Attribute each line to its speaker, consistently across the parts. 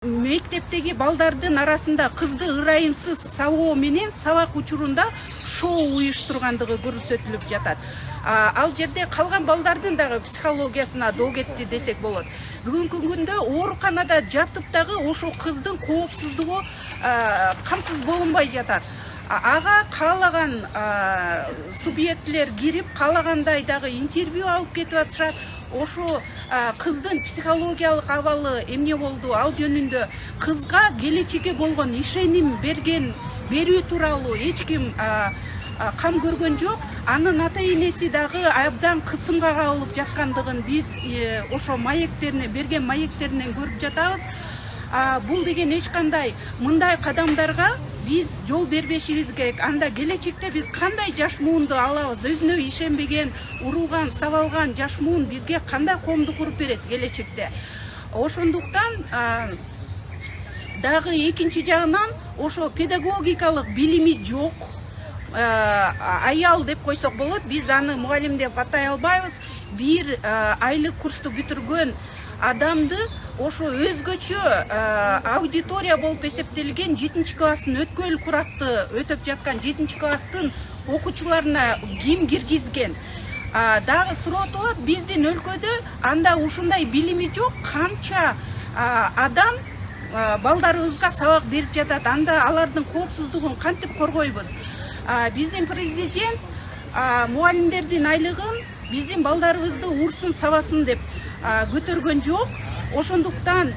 Speaker 1: Мектептеги балдардын арасында кызды ырайымсыз сабоо менен сабак учурунда шоу уюштургандыгы көрсөтүлүп жатат. Ал жерде калган балдардын дагы психологиясына доо кетти десек болот. Бүгүнкү күндө ооруканада жатып дагы ошо кыздын коопсуздугу камсыз болунбай жатат. Ага каалаган субъектлер кирип, каалагандай дагы интервью алып кетип атышат. Ошо кыздын психологиялык абалы эмне болду, ал жөнүндө кызга келечекке болгон ишеним берүү тууралуу эч ким кам көргөн жок. Анын ата энеси дагы абдан кысымга кабылып жаткандыгын биз ошо берген маектеринен көрүп жатабыз. Бул деген эч кандай мындай кадамдарга биз жол бербешибиз керек. Анда келечекте биз кандай жаш муунду алабыз? Өзүнө ишенбеген, урулган, сабалган жаш муун бизге кандай коомду куруп берет келечекте? Ошондуктан дагы экинчи жагынан ошо педагогикалык билими жок аял деп койсок болот. Биз аны мугалим деп атай албайбыз. Бир айлык курсту бүтүргөн адамды ошо өзгөчө аудитория болуп эсептелген 7 класстын өткөл куракты өтөп жаткан 7 класстын окуучуларына ким киргизген? Дагы суроо болот, биздин өлкөдө анда ушундай билими жок, канча адам балдарыбызга сабак берип жатат, анда алардын коопсуздугун кантип коргойбуз? Биздин президент мугалимдердин айлыгын биздин балдарыбызды урсун сабасын деп көтөргөн жок. Ошондуктан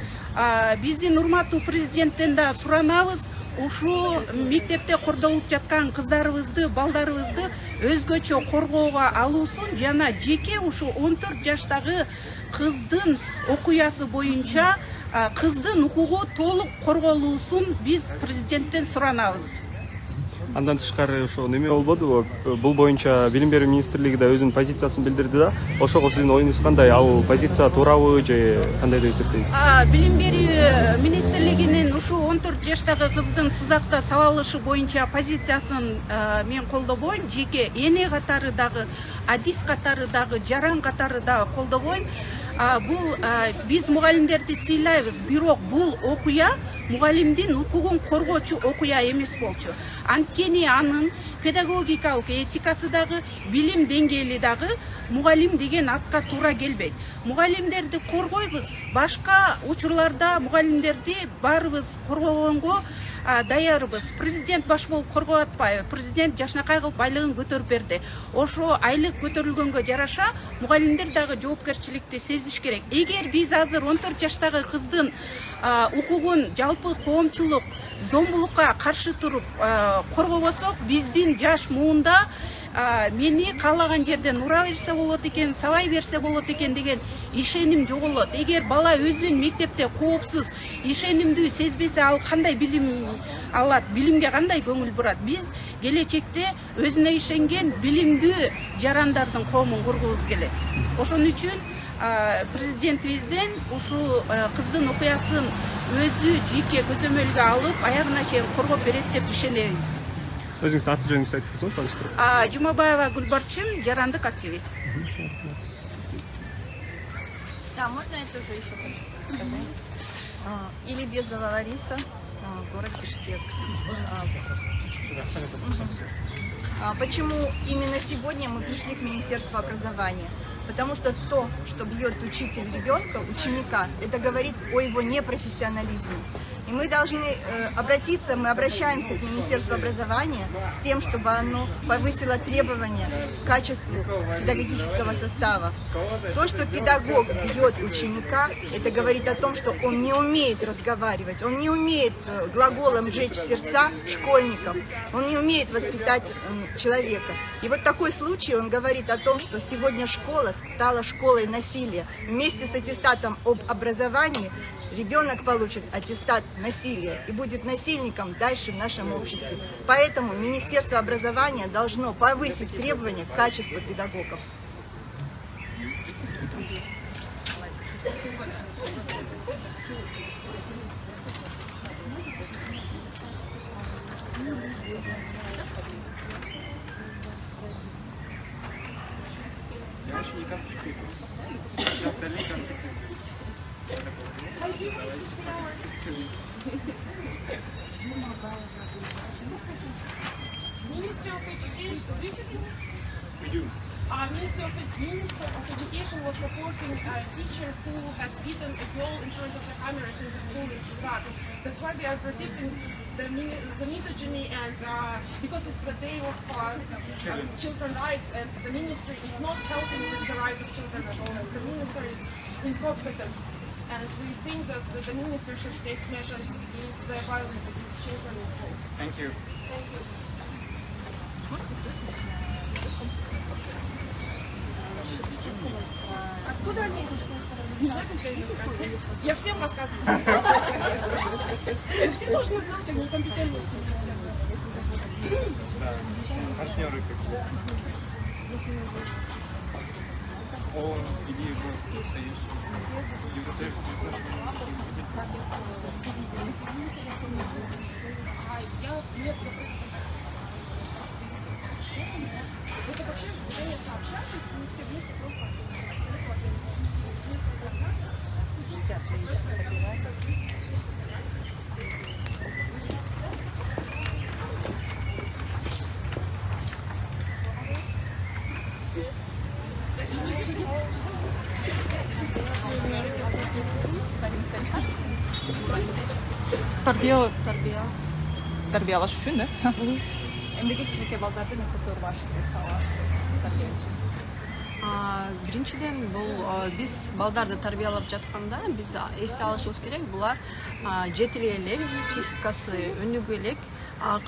Speaker 1: биздин урматтуу президенттен да суранабыз, ушу мектепте кордолуп жаткан кыздарыбызды, балдарыбызды өзгөчө коргоого алуусун жана жеке ушу 14 жаштагы кыздын окуясы боюнча кыздын укугу толук корголуусун биз президенттен суранабыз.
Speaker 2: Андан тышкары ошо неме болбодубу? Бул боюнча Билим берүү министрлиги да өзүнүн позициясын билдирди да. Ошого сиздин оюңуз кандай? Ал позиция туурабы же кандай деп эсептейсиз?
Speaker 1: Билим берүү министрлигинин ушу 14 жаштагы кыздын сузакта сабалышы боюнча позициясын мен колдобойм. Жеке эне катары дагы, адис катары дагы, жаран катары дагы колдобойм. Бул биз мугалимдерди сыйлайбыз, бирок бул окуя мугалимдин укугун коргоочу окуя эмес болчу. Анткени анын педагогикалык этикасы дагы, билим деңгээли дагы мугалим деген атка туура келбейт. Мугалимдерди коргойбуз, башка учурларда мугалимдерди баарыбыз коргогонго даярбыз. Президент баш болуп коргоп атпайбы? Президент жашнакай кылып айлыгын көтөрүп берди. Ошо айлык көтөрүлгөнгө жараша мугалимдер дагы жоопкерчиликти сезиш керек. Эгер биз азыр 14 жаштагы кыздын укугун жалпы коомчулук зомбулукка каршы туруп коргобосок, биздин жаш муунда мени каалаган жерден ура берсе болот экен, сабай берсе болот экен деген ишеним жоголот. Эгер бала өзүн мектепте коопсуз, ишенимдүү сезбесе, ал кандай билим алат, билимге кандай көңүл бурат? Биз келечекте өзүнө ишенген билимдүү жарандардын коомун кургубуз келет. Ошон үчүн президентибизден ушу кыздын окуясын өзү жеке көзөмөлгө алып, аягына чейин коргоп берет деп ишенебиз.
Speaker 2: Өзүңүздүн аты жөнүңүздү айтып кетсеңиз.
Speaker 1: Жумабаева Гүлбарчын, жарандык активист.
Speaker 3: Да, можно я тоже еще хочу? Или Безова Лариса, город Бишкек. Почему именно сегодня мы пришли к Министерству образования? Потому что то, что бьет учитель ребенка, ученика, это говорит о его непрофессионализме. И мы должны мы обращаемся к Министерству образования с тем, чтобы оно повысило требования к качеству педагогического состава. То, что педагог бьет ученика, это говорит о том, что он не умеет разговаривать, он не умеет глаголом жечь сердца школьников, он не умеет воспитать человека. И вот такой случай, он говорит о том, что сегодня школа стала школой насилия. Вместе с аттестатом об образовании ребенок получит аттестат насилия и будет насильником дальше в нашем обществе. Поэтому Министерство образования должно повысить требования к качеству педагогов.
Speaker 4: Я еще не конфликтую. Все остальные конфликты.
Speaker 5: Ministry of Education. Minister of Education was supporting a teacher who has beaten a girl in front of the cameras in the school in Suzak. That's why they are protesting the misogyny, and because it's the day of children's rights, and the ministry is not helping with the rights of children at all. And the minister is incompetent, and we think that the minister should take measures against the violence against children in schools.
Speaker 4: Thank you.
Speaker 5: Thank you. Откуда они? Не знаю, как это сказать. Я всем рассказываю. Все должны знать, они компетентны с ними связаны.
Speaker 4: Да. Партнеры какие? ООН или Евросоюз? Евросоюз.
Speaker 5: Нет, я просто согласна. Это вообще не сообщались, мы все вместе просто.
Speaker 6: Тарбиялаш үчүн да? Эмнеге кичинекей балдарды мектепте урбаш керек сага тарбиялаш?
Speaker 7: Биринчиден бул биз балдарды тарбиялап жатканда биз эсте алышыбыз керек, булар жетире элек, психикасы өнүгө элек,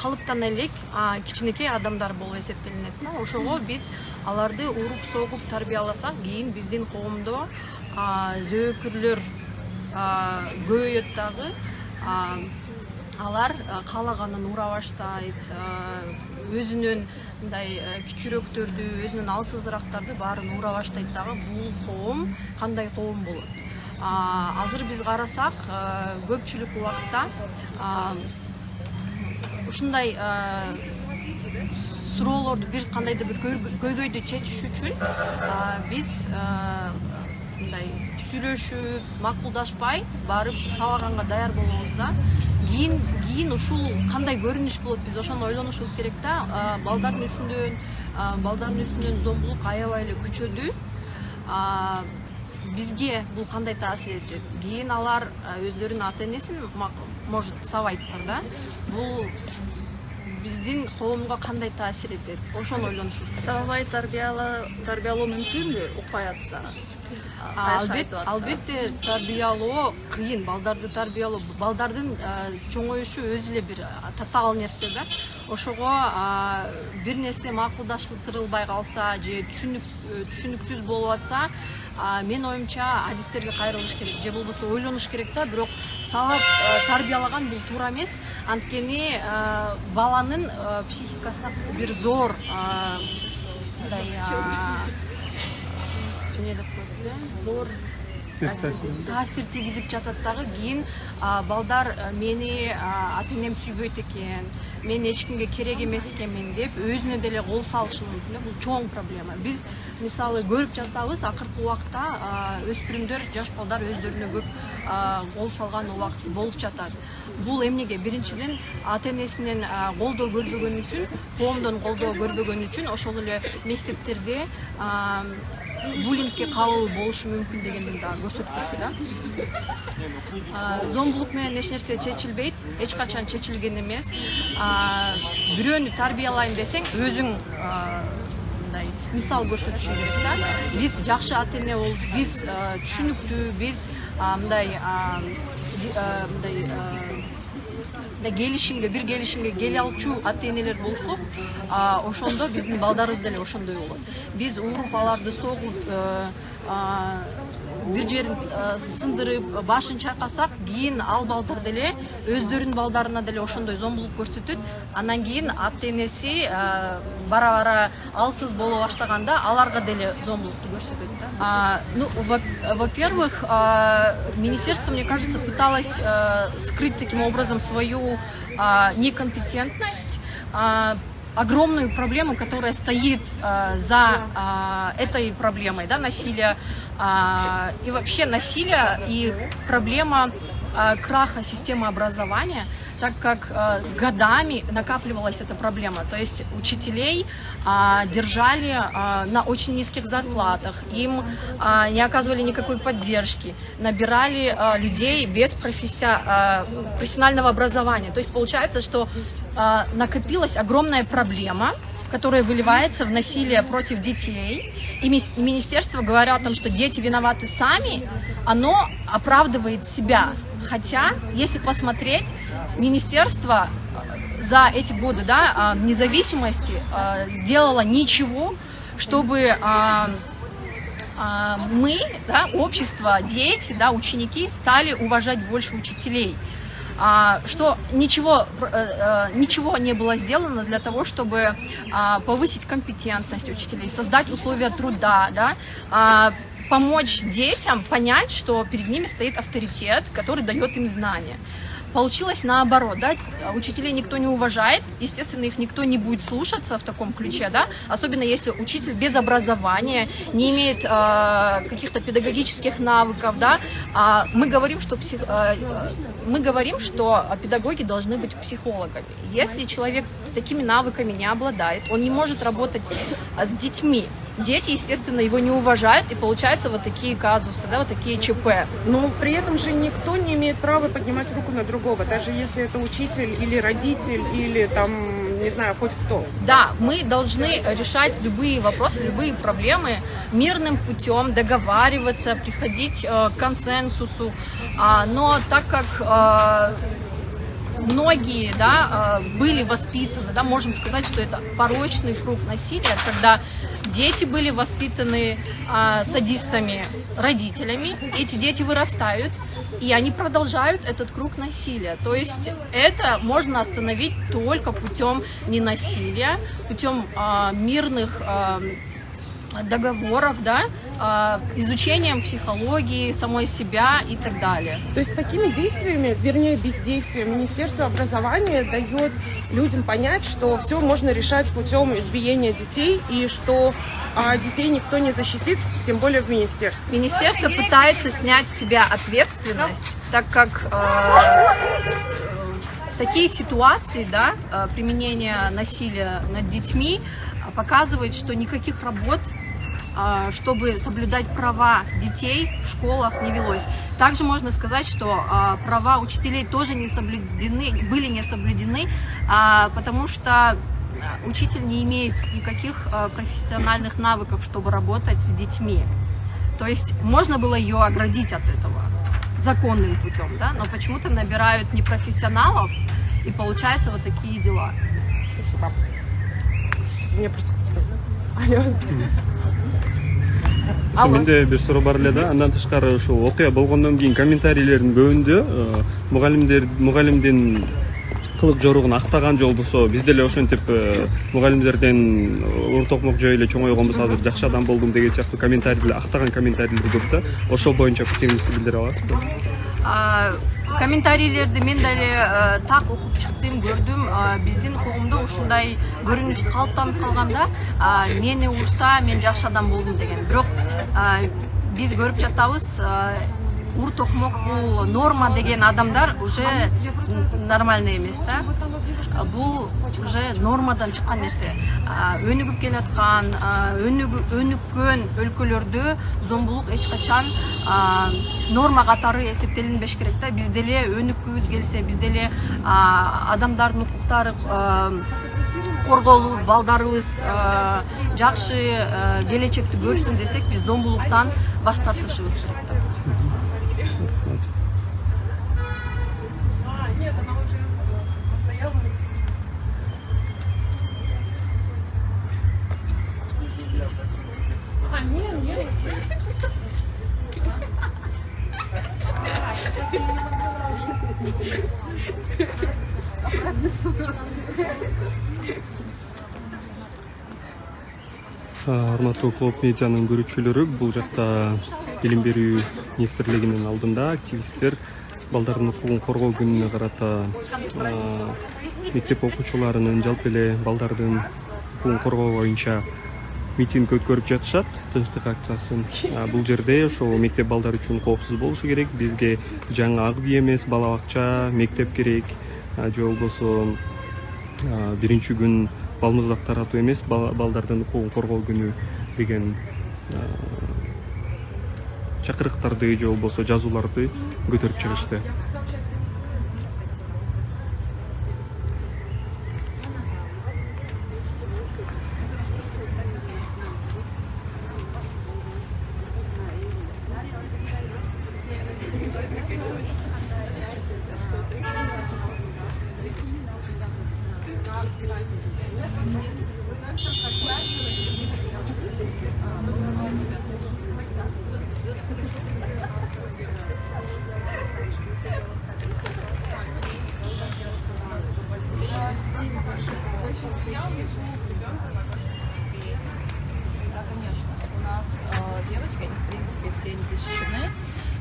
Speaker 7: калыптана элек кичинекей адамдар болуп эсептелинет. Ошого биз аларды уруп согуп тарбияласак, кийин биздин коомдо зөөкүрлөр көбөйөт дагы. Алар каалаганын ура баштайт, өзүнүн мындай кичүүрөөктөрдү, өзүнүн алсызырактарды баарын ура баштайт дагы. Бул коом кандай коом болот? Азыр биз карасак, көпчүлүк убакытта ушундай суроолорду бир кандайдыр бир көйгөйдү чечиш үчүн биз мындай сүйлөшүп, макулдашпай барып сабаганга даяр болобуз да. Кийин ушул кандай көрүнүш болот, биз ошону ойлонушубуз керек да. Балдардын үстүнөн зомбулук аябай эле күчөдү. Бизге бул кандай таасир этет? Кийин алар өздөрүнүн ата-энесин может сабайттыр да. Бул биздин коомго кандай таасир этет? Ошону ойлонушубуз керек.
Speaker 6: Сабай тарбиялоо мүмкүнбү укпай атса?
Speaker 7: Албетте тарбиялоо кыйын, балдарды тарбиялоо, балдардын чоңоюшу өзү эле бир татаал нерсе да. Ошого бир нерсе макулдаштырылбай калса же түшүнүксүз болуп атса, мен оюмча адистерге кайрылыш керек, же болбосо ойлонуш керек да. Бирок сабап тарбиялаган бул туура эмес, анткени баланын психикасына бир зор зор таасир тийгизип жатат дагы. Кийин балдар мени ата-энем сүйбөйт экен, мен эч кимге керек эмес экенмин деп өзүнө деле кол салышы мүмкүн. Бул чоң проблема. Биз мисалы көрүп жатабыз, акыркы убакта өспүрүмдөр, жаш балдар өздөрүнө көп кол салган убакыт болуп жатат. Бул эмнеге? Биринчиден ата-энесинен колдоо көрбөгөн үчүн, коомдон колдоо көрбөгөн үчүн ошол эле мектептерде буллингке кабыл болушу мүмкүн дегендин да көрсөткүчү да. Зомбулук менен эч нерсе чечилбейт, эч качан чечилген эмес. Бирөөнү тарбиялайм десең, өзүң мындай мисал көрсөтүшүң керек да. Биз жакшы ата-эне болуп, биз түшүнүктүү, биз мындай бир келишимге келе алчу ата-энелер болсок, ошондо биздин балдарыбыз деле ошондой болот. Биз уруп аларды согуп, бир жерин сындырып, башын чайкасак, кийин ал балдар деле өздөрүнүн балдарына деле ошондой зомбулук көрсөтөт. Андан кийин ата-энеси бара-бара алсыз боло баштаганда аларга деле зомбулукту көрсөтөт да. Во-первых, министерство, мне кажется, пыталось скрыть таким образом свою некомпетентность, огромную проблему, которая стоит за этой проблемой, да, насилия и вообще насилия, и проблема краха системы образования, так как годами накапливалась эта проблема. То есть учителей держали на очень низких зарплатах, им не оказывали никакой поддержки, набирали людей без профессионального образования. То есть получается, что накопилась огромная проблема, которая выливается в насилие против детей. И министерство говорят о том, что дети виноваты сами, оно оправдывает себя. Хотя, если посмотреть, министерство за эти годы, да, независимости сделало ничего, чтобы мы, да, общество, дети, да, ученики стали уважать больше учителей. Что ничего не было сделано для того, чтобы повысить компетентность учителей, создать условия труда, да, помочь детям понять, что перед ними стоит авторитет, который дает им знания. Получилось наоборот, да, учителей никто не уважает, естественно, их никто не будет слушаться в таком ключе, да, особенно если учитель без образования, не имеет каких-то педагогических навыков, да, мы говорим, что педагоги должны быть психологами. Если человек такими навыками не обладает, он не может работать с детьми. Дети, естественно, его не уважают, и получаются вот такие казусы, да, вот такие ЧП.
Speaker 5: Но при этом же никто не имеет права поднимать руку на другого, даже если это учитель или родитель, или там, не знаю, хоть кто.
Speaker 7: Да, мы должны решать любые вопросы, любые проблемы мирным путем, договариваться, приходить к консенсусу. Но так как многие, да, были воспитаны, да, можем сказать, что это порочный круг насилия, когда дети были воспитаны садистами, родителями, эти дети вырастают, и они продолжают этот круг насилия. То есть это можно остановить только путем ненасилия, путем мирных договоров, да, изучением психологии, самой себя и так далее.
Speaker 5: То есть такими действиями, вернее бездействием, Министерство образования дает людям понять, что все можно решать путем избиения детей и что детей никто не защитит, тем более в министерстве.
Speaker 7: Министерство пытается снять с себя ответственность, так как такие ситуации, да, применения насилия над детьми показывает, что никаких работ, чтобы соблюдать права детей в школах, не велось. Также можно сказать, что права учителей тоже были не соблюдены, потому что учитель не имеет никаких профессиональных навыков, чтобы работать с детьми. То есть можно было ее оградить от этого законным путем, да? Но почему-то набирают непрофессионалов, и получаются вот такие дела.
Speaker 5: Спасибо. Мне просто...
Speaker 2: Менде бир суроо бар эле да. Андан тышкары ушул окуя болгондон кийин комментарийлердин көбүндө мугалимдин кылык жоругун актаган же болбосо биз деле ошентип мугалимдерден ур токмок жөө эле чоңойгон болсо жакшы адам болдум деген сыяктуу комментарийлер, актаган комментарийлер көп да. Ошол боюнча пикириңизди билдире аласызбы?
Speaker 7: Комментарийлерди мен деле так окуп чыктым, көрдүм. Биздин коомдо ушундай көрүнүш калыптанып калганда, мени урса мен жакшы адам болдум деген. Бирок биз көрүп жатабыз, ур токмок бул норма деген адамдар уже нормальный эмес да. Бул уже нормадан чыккан нерсе. Өнүгүп келаткан, өнүккөн өлкөлөрдө зомбулук эч качан норма катары эсептелинбеш керек да. Биз деле өнүккүбүз келсе, биз деле адамдардын укуктары корголуу, балдарыбыз жакшы келечекти көрсүн десек, биз зомбулуктан баш тартышыбыз керек да.
Speaker 2: Урматтуу Клоп медианын көрүүчүлөрү, бул жакта билим берүү министрлигинин алдында активисттер балдардын укугун коргоо күнүнө карата мектеп окуучуларынын жалпы эле балдардын укугун коргоо боюнча митинг өткөрүп жатышат, тынчтык акциясын. Бул жерде ошо мектеп балдары үчүн коопсуз болушу керек. Бизге жаңы ак үй эмес, бала бакча, мектеп керек. Же болбосо биринчи күн балмуздак таратуу эмес, балдардын укугун коргоо күнү деген чакырыктарды же болбосо жазууларды көтөрүп чыгышты.
Speaker 6: Да, конечно. У нас девочки, они, в принципе, все не защищены.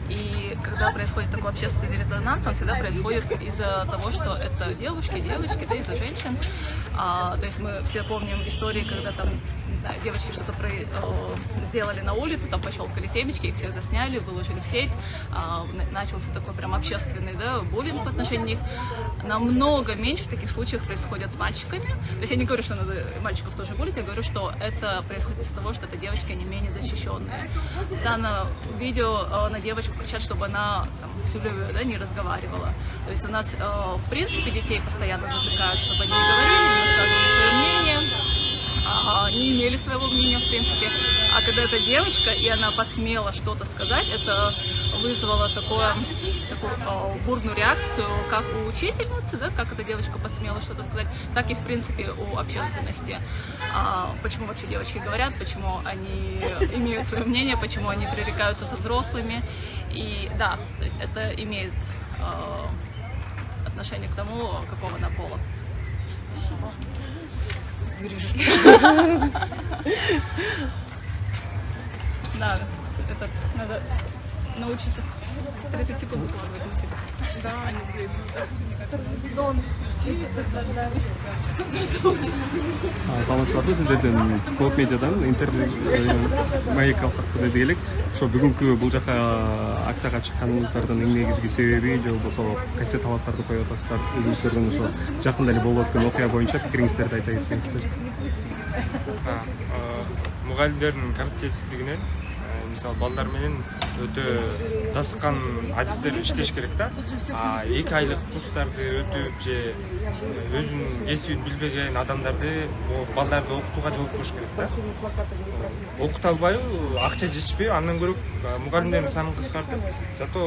Speaker 6: И когда происходит такой общественный резонанс, он всегда происходит из-за того, что это девушки, да, из-за женщин. То есть мы все помним истории, когда там, не знаю, девочки что-то сделали на улице, там пощелкали семечки, их всех засняли, выложили в сеть. Начался такой прям общественный, да, буллинг в отношении них. Намного меньше таких случаев происходит с мальчиками. То есть я не говорю, что надо мальчиков тоже булить, я говорю, что это происходит из-за того, что это девочки, они менее защищенные. Да, на видео на девочку кричат, чтобы она там, всю любовь, да, не разговаривала. То есть у нас, в принципе, детей постоянно затыкают, чтобы они не говорили, не высказывали свое мнение, не имели своего мнения, в принципе. А когда это девочка, и она посмела что-то сказать, это вызвало такую бурную реакцию как у учительницы, да, как эта девочка посмела что-то сказать, так и, в принципе, у общественности. Почему вообще девочки говорят, почему они имеют свое мнение, почему они пререкаются со взрослыми. И да, то есть это имеет отношение к тому, какого она пола. Да, это надо научиться 30 секунд укладывать на себя. Да, они
Speaker 2: Саламатсыздарбы, сиздерден Блок Медиадан интернет маек алсак деп элек. Ошо бүгүнкү бул жака акцияга чыкканыңыздардын эң негизги себеби же болбосо кайсы талаптарды коюп атасыздар, өзүңүздөрдүн ошо жакында эле болуп өткөн окуя боюнча пикириңиздерди айта кетсеңиздер.
Speaker 4: Мугалимдердин компетенцсиздигинен мисалы балдар менен өтө тасыккан адистер иштеш керек да. 2 айлык курстарды өтүп же өзүнүн кесибин билбеген адамдарды балдарды окутууга жооп бериш керек да. Окута албай, акча жетишпей, андан көрөк мугалимдердин санын кыскартып, зато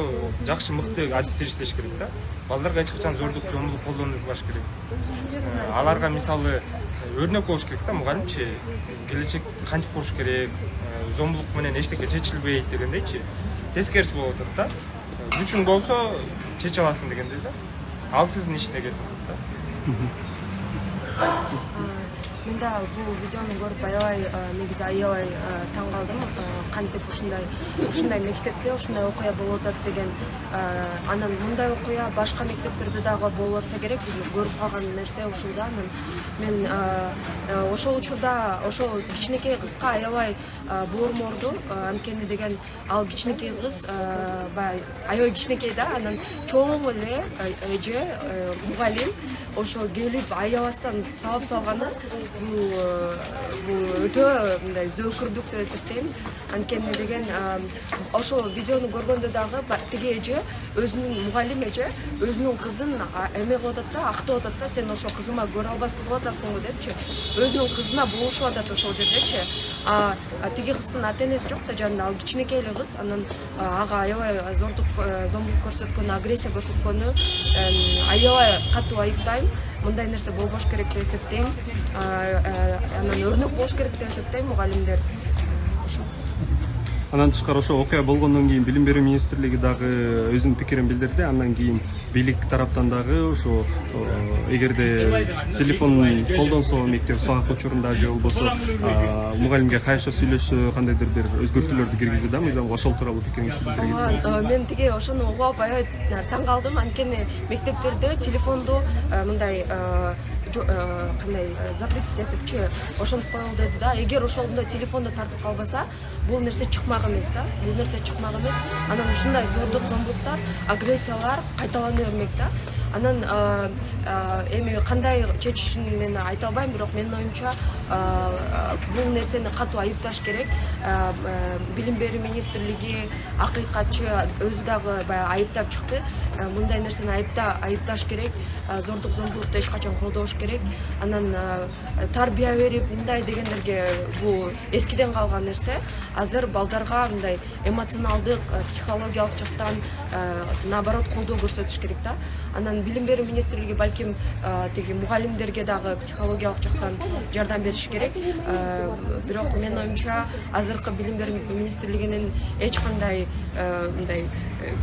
Speaker 4: жакшы мыкты адистер иштеш керек да. Балдарга эч качан зордук, зомбулук колдонбаш керек. Аларга мисалы өрнөк болуш керек да, мугалимчи келечек кантип болуш керек, зомбулук менен эчтеке чечилбейт дегендейчи. Тескерisi болуп атат да. Күчүң болсо чече аласың дегендей да. Ал сиздин ишине кетет да.
Speaker 8: Мен да бул видеону көрүп аябай негизи аябай таң калдым. Кантип ушундай мектепте ушундай окуя болуп атат деген, анан мындай окуя башка мектептерде дагы болуп атса керек. Биз көрүп калган нерсе ушул да. Мен ошол учурда ошол кичинекей кызга аябай боорморду, анткени деген ал кичинекей кыз аябай кичинекей да, анан чоң эле эже мугалим ошо келип аябастан сабап салганы бул өтө мындай зөөкүрдүк деп эсептейм. Анткени деген ошол видеону көргөндө дагы тиги эже өзүнүн мугалим эже өзүнүн кызын эме кылып атат да, актап атат да, сен ошо кызыма көрө албастык кылып атасыңбы депчи. Өзүнүн кызына булушуп атат ошол жердечи. Тиги кыздын ата энеси жок да жанында, ал кичинекей эле кыз, анан ага аябай зордук, зомбулук көрсөткөнү, агрессия көрсөткөнү аябай катуу айыптайм. Мындай нерсе болбош керек деп эсептейм. Анан өрнөк болуш керек деп эсептейм мугалимдер.
Speaker 2: Анан тышкары ошо окуя болгондон кийин Билим берүү министрлиги дагы өзүнүн пикирин билдирди. Андан кийин бийлик тараптан дагы ошо эгерде телефон колдонсо мектеп сабак учурунда же болбосо мугалимге кайша сүйлөшсө кандайдыр бир өзгөртүүлөрдү киргизди да. Мыйзам ошол тууралуу пикириңизди билдиргенсиз. Мен
Speaker 8: тиги ошону угуп алып аябай таң калдым. Анткени мектептерде телефонду мындай кандай запретить этипчи ошентип коелу деди да. Эгер ошондо телефонду тартып калбаса, бул нерсе чыкмак эмес да. Бул нерсе чыкмак эмес. Анан ушундай зордук, зомбулуктар, агрессиялар кайталана бермек да. Анан эми кандай чечишин мен айта албайм, бирок менин оюмча бул нерсени катуу айыпташ керек. Билим берүү министрлиги, акыйкатчы өзү дагы баягы айыптап чыкты. Мындай нерсени айыпташ керек. Зордук, зомбулукту эч качан колдош керек. Анан тарбия берип мындай дегендерге бул эскиден калган нерсе. Азыр балдарга мындай эмоционалдык, психологиялык жактан наоборот колдоо көрсөтүш керек да. Анан билим берүү министрлиги балким тиги мугалимдерге дагы психологиялык жактан жардам бериш керек. Бирок менин оюмча азыркы билим берүү министрлигинин эч кандай мындай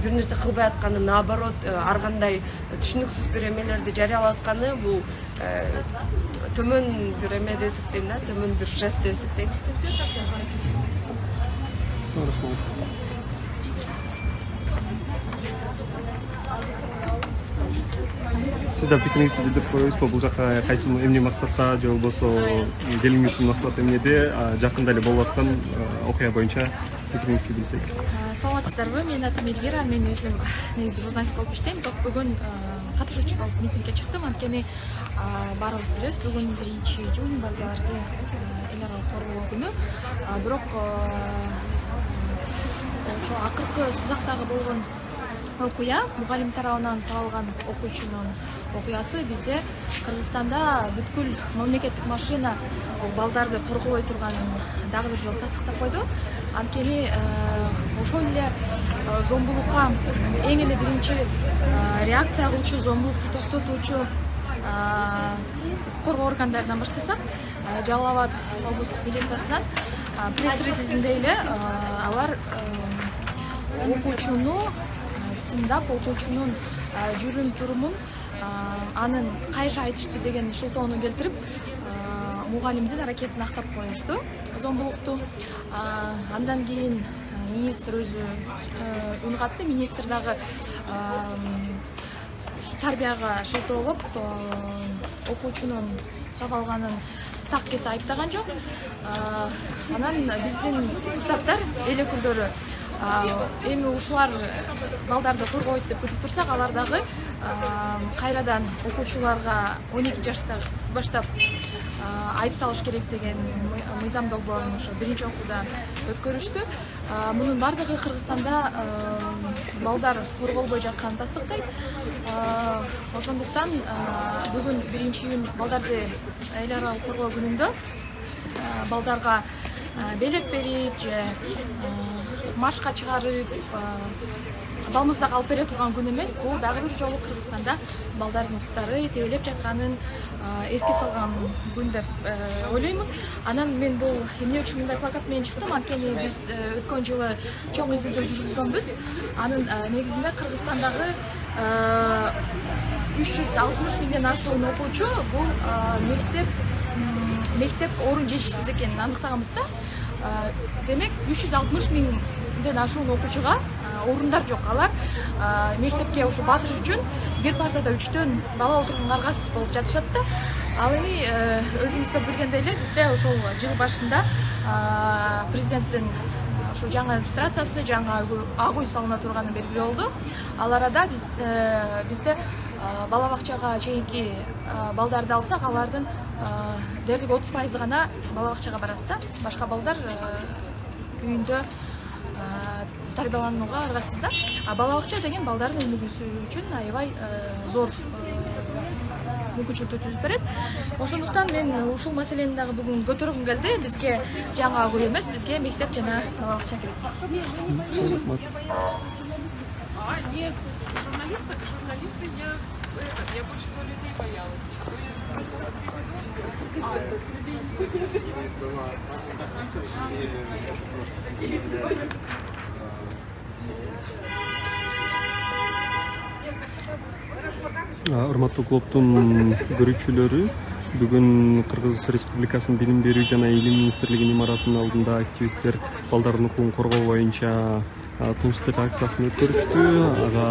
Speaker 8: бир нерсе кылбай атканы, наоборот ар кандай түшүнүксүз бир эмелерди жарыялап атканы бул төмөн бир эме деп эсептейм да, төмөн бир жест деп эсептейм.
Speaker 2: Сизде пикириңизди билдирип коебузбу? Бул жака кайсы эмне максатта же болбосо келиңиздин максаты эмнеде? Жакында эле болуп аткан окуя боюнча пикириңизди билсек.
Speaker 9: Саламатсыздарбы? Менин атым Эльвира, мен өзүм негизи журналист болуп иштейм. Бирок бүгүн катышуучу болуп митингге чыктым. Анткени баарыбыз билебиз, бүгүн 1-июнь балдарды эл аралык коргоо күнү. Бирок ошо акыркы Сузактагы болгон окуя, мугалим тарабынан салган окуучунун окуясы бизде Кыргызстанда бүткүл мамлекеттик машина балдарды коргобой турганын дагы бир жолу тасдыктап койду. Анткени ошол эле зомбулукка эң эле биринчи реакция кылуучу, зомбулукту токтотуучу коргоо органдарынан баштасак, Жалал Абад облустук милициясынан пресс-релизинде эле алар окуучуну сындап, окуучунун жүрүм турумун анын кайша айтышты деген шылтоону келтирип, мугалимдин аракетин актап коюшту, зомбулукту. Андан кийин министр өзү үн катты. Министр дагы тарбияга шылтоолоп, окуучунун сабалганын так кесе айыптаган жок. Анан биздин депутаттар, эл өкүлдөрү эми ушулар балдарды коргойт деп күтүп турсак, алар дагы кайрадан окуучуларга 12 жаштан баштап айып салыш керек деген мыйзам долбоорун ошо биринчи окууда өткөрүштү. Мунун бардыгы Кыргызстанда балдар корголбой жатканын тастыктайт. Ошондуктан бүгүн 1-июнь балдарды эл аралык коргоо күнүндө балдарга белек берип же машка чыгарып балмыздак алып бере турган күн эмес. Бул дагы бир жолу Кыргызстанда балдардын укуктары тебелеп жатканын эске салган күн деп ойлоймун. Анан мен бул эмне үчүн мындай плакат менен чыктым? Анткени биз өткөн жылы чоң изилдөө жүргүзгөнбүз. Анын негизинде Кыргызстандагы 360 миңден ашуун окуучу бул мектеп орун жетишсиз экенин аныктаганбыз да. Демек 360 миңден ашуун окуучуга орундар жок. Алар мектепке ошо батыш үчүн бир партада 3төн бала отурганга аргасыз болуп жатышат да. Ал эми өзүңүздөр билгендей эле бизде ошол жыл башында президенттин ошо жаңы администрациясы, жаңы ак үй салына турганы белгилүү болду. Ал арада бизде бала бакчага чейинки балдарды алсак, алардын дээрлик 30% гана бала бакчага барат да. Башка балдар үйүндө тарбияланууга аргасыз да. Бала бакча деген балдардын өнүгүүсү үчүн аябай зор мүмкүнчүлүктү түзүп берет. Ошондуктан мен ушул маселени дагы бүгүн көтөргүм келди. Бизге жаңы ак үй эмес, бизге мектеп жана бала бакча керек.
Speaker 5: Нет, журналисты я больше за людей боялась.
Speaker 2: Урматтуу клубтун көрүүчүлөрү, Бүгүн Кыргыз Республикасынын Билим берүү жана Илим министрлигинин имаратынын алдында активисттер балдардын укугун коргоо боюнча тынчтык акциясын өткөрүштү. Ага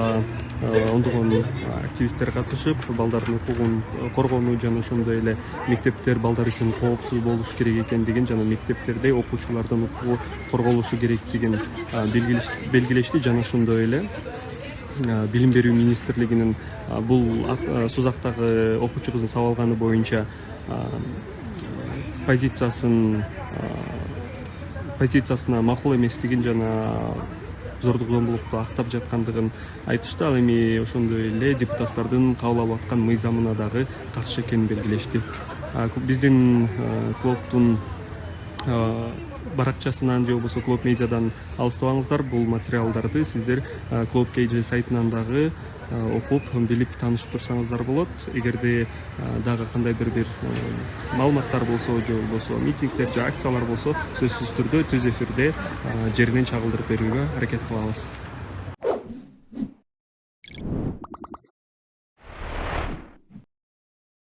Speaker 2: ондогон активисттер катышып, балдардын укугун коргоону жана ошондой эле мектептер балдар үчүн коопсуз болуш керек экендигин жана мектептерде окуучулардын укугу корголушу керектигин белгилешти жана ошондой эле Билим берүү министрлигинин бул Сузактагы окуучу кыздын сабалганы боюнча позициясына макул эместигин жана зордук зомбулукту актап жаткандыгын айтышты. Ал эми ошондой эле депутаттардын кабыл алып аткан мыйзамына дагы каршы экенин белгилешти. Биздин клубдун баракчасынан же болбосо клуб медиадан алыстабаңыздар. Бул материалдарды сиздер клуб KG сайтынан дагы окуп, билип таанышып турсаңыздар болот. Эгерде дагы кандайдыр бир маалыматтар болсо же болбосо митингдер же акциялар болсо сөзсүз түрдө түз эфирде жеринен чагылдырып берүүгө аракет кылабыз.